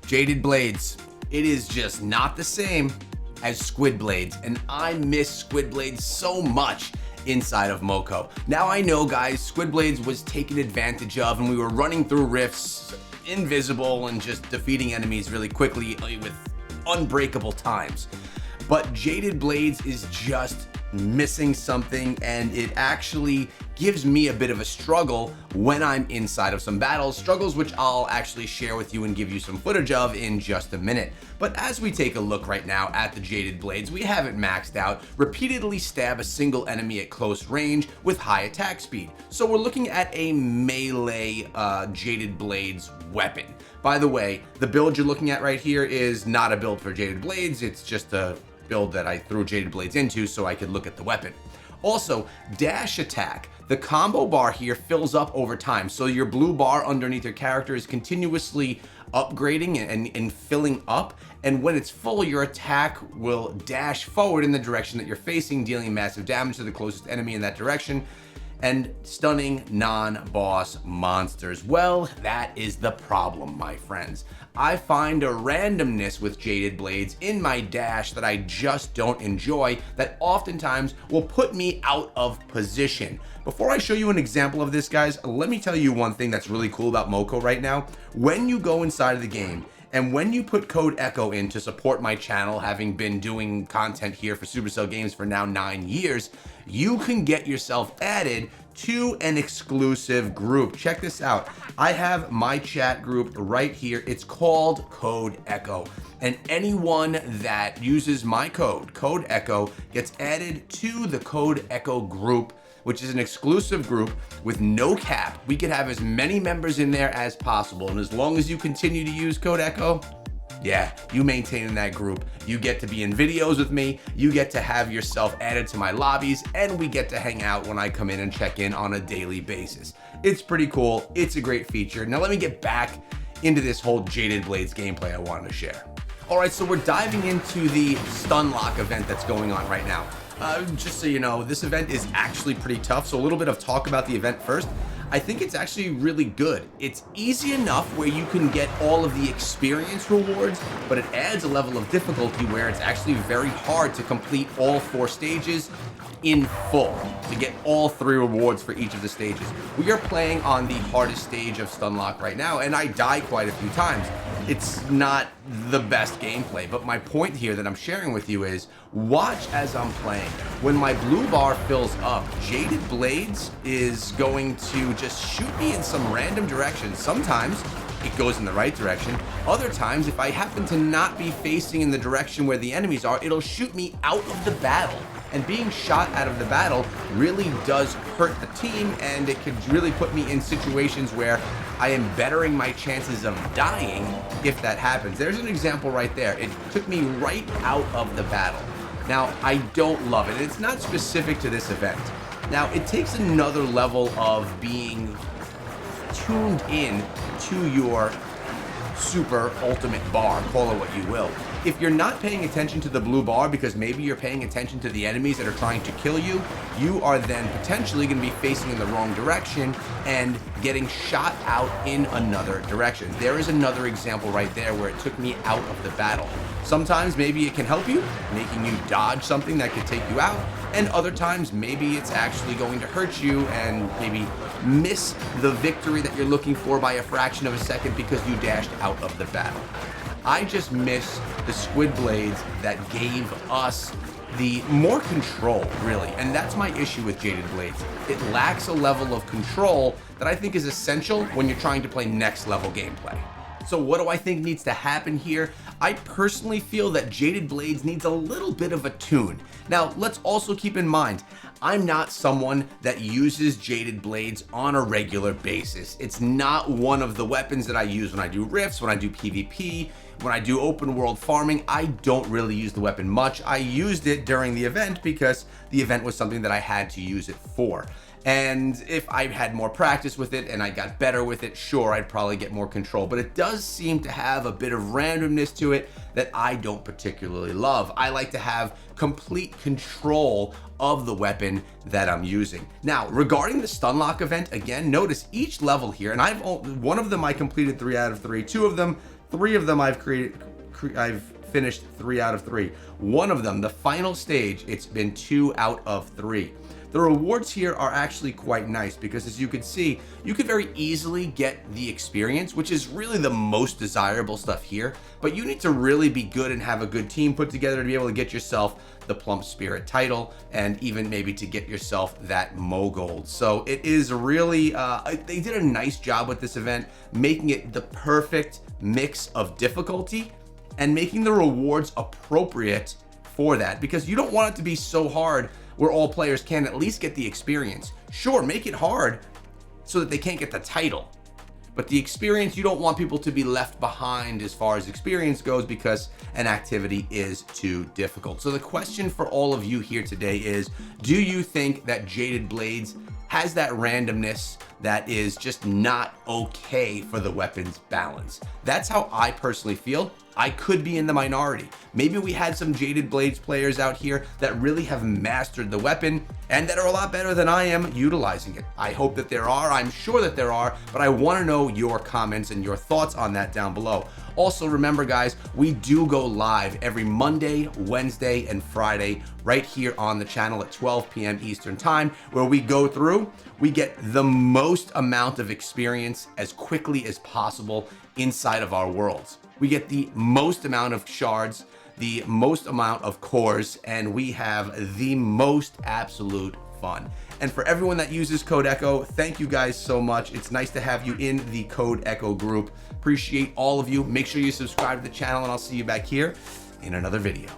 Jaded Blades. It is just not the same as Squid Blades, and I miss Squid Blades so much inside of moco. Now I know, guys, Squid Blades was taken advantage of and we were running through rifts invisible and just defeating enemies really quickly with unbreakable times. But Jaded Blades is just missing something, and it actually gives me a bit of a struggle when I'm inside of some battles, struggles which I'll actually share with you and give you some footage of in just a minute. But as we take a look right now at the Jaded Blades, we have it maxed out, repeatedly stab a single enemy at close range with high attack speed. So we're looking at a melee Jaded Blades weapon. By the way, the build you're looking at right here is not a build for Jaded Blades, it's just a build that I threw Jaded Blades into so I could look at the weapon. Also, dash attack. The combo bar here fills up over time, so your blue bar underneath your character is continuously upgrading and filling up, and when it's full, your attack will dash forward in the direction that you're facing, dealing massive damage to the closest enemy in that direction and stunning non-boss monsters. Well, that is the problem, my friends. I find a randomness with Jaded Blades in my dash that I just don't enjoy, that oftentimes will put me out of position. Before I show you an example of this, guys, let me tell you one thing that's really cool about moco right now. When you go inside of the game, and when you put code ECHO in to support my channel, having been doing content here for Supercell Games for now 9 years, you can get yourself added to an exclusive group. Check this out. I have my chat group right here. It's called Code ECHO. And anyone that uses my code ECHO, gets added to the Code ECHO group, which is an exclusive group with no cap. We can have as many members in there as possible. And as long as you continue to use code ECHO, yeah, you maintain in that group. You get to be in videos with me, you get to have yourself added to my lobbies, and we get to hang out when I come in and check in on a daily basis. It's pretty cool, it's a great feature. Now let me get back into this whole Jaded Blades gameplay I wanted to share. All right, so we're diving into the stun lock event that's going on right now. Just so you know, this event is actually pretty tough, so a little bit of talk about the event first. I think it's actually really good. It's easy enough where you can get all of the experience rewards, but it adds a level of difficulty where it's actually very hard to complete all 4 stages in full, to get all 3 rewards for each of the stages. We are playing on the hardest stage of Stunlock right now, and I die quite a few times. It's not the best gameplay, but my point here that I'm sharing with you is, watch as I'm playing. When my blue bar fills up, Jaded Blades is going to just shoot me in some random direction. Sometimes it goes in the right direction. Other times, if I happen to not be facing in the direction where the enemies are, it'll shoot me out of the battle. And being shot out of the battle really does hurt the team, and it could really put me in situations where I am bettering my chances of dying if that happens. There's an example right there. It took me right out of the battle. Now, I don't love it. It's not specific to this event. Now, it takes another level of being tuned in to your super ultimate bar, call it what you will. If you're not paying attention to the blue bar because maybe you're paying attention to the enemies that are trying to kill you, you are then potentially going to be facing in the wrong direction and getting shot out in another direction. There is another example right there where it took me out of the battle. Sometimes maybe it can help you, making you dodge something that could take you out, and other times maybe it's actually going to hurt you and maybe miss the victory that you're looking for by a fraction of a second because you dashed out of the battle. I just miss the Squid Blades that gave us the more control, really, and that's my issue with Jaded Blades. It lacks a level of control that I think is essential when you're trying to play next level gameplay. So what do I think needs to happen here? I personally feel that Jaded Blades needs a little bit of a tune. Now, let's also keep in mind, I'm not someone that uses Jaded Blades on a regular basis. It's not one of the weapons that I use when I do rifts, when I do PvP, when I do open world farming. I don't really use the weapon much. I used it during the event because the event was something that I had to use it for. And if I had more practice with it and I got better with it, sure, I'd probably get more control. But it does seem to have a bit of randomness to it that I don't particularly love. I like to have complete control of the weapon that I'm using. Now, regarding the Stunlock event, again, notice each level here, and one of them I completed 3 out of 3, 2 of them 3 of them I've finished 3 out of 3. One of them, the final stage, it's been 2 out of 3. The rewards here are actually quite nice because, as you can see, you could very easily get the experience, which is really the most desirable stuff here, but you need to really be good and have a good team put together to be able to get yourself the Plump Spirit title and even maybe to get yourself that Mo Gold. So it is really, they did a nice job with this event, making it the perfect mix of difficulty and making the rewards appropriate for that, because you don't want it to be so hard where all players can at least get the experience. Sure, make it hard so that they can't get the title, but the experience, you don't want people to be left behind as far as experience goes because an activity is too difficult. So the question for all of you here today is, do you think that Jaded Blades has that randomness that is just not okay for the weapons balance? That's how I personally feel. I could be in the minority. Maybe we had some Jaded Blades players out here that really have mastered the weapon and that are a lot better than I am utilizing it. I hope that there are, I'm sure that there are, but I wanna know your comments and your thoughts on that down below. Also remember guys, we do go live every Monday, Wednesday, and Friday right here on the channel at 12 p.m. Eastern time, where we go through, we get the most amount of experience as quickly as possible inside of our worlds. We get the most amount of shards, the most amount of cores, and we have the most absolute fun. And for everyone that uses Code Echo, thank you guys so much. It's nice to have you in the Code Echo group. Appreciate all of you. Make sure you subscribe to the channel, and I'll see you back here in another video.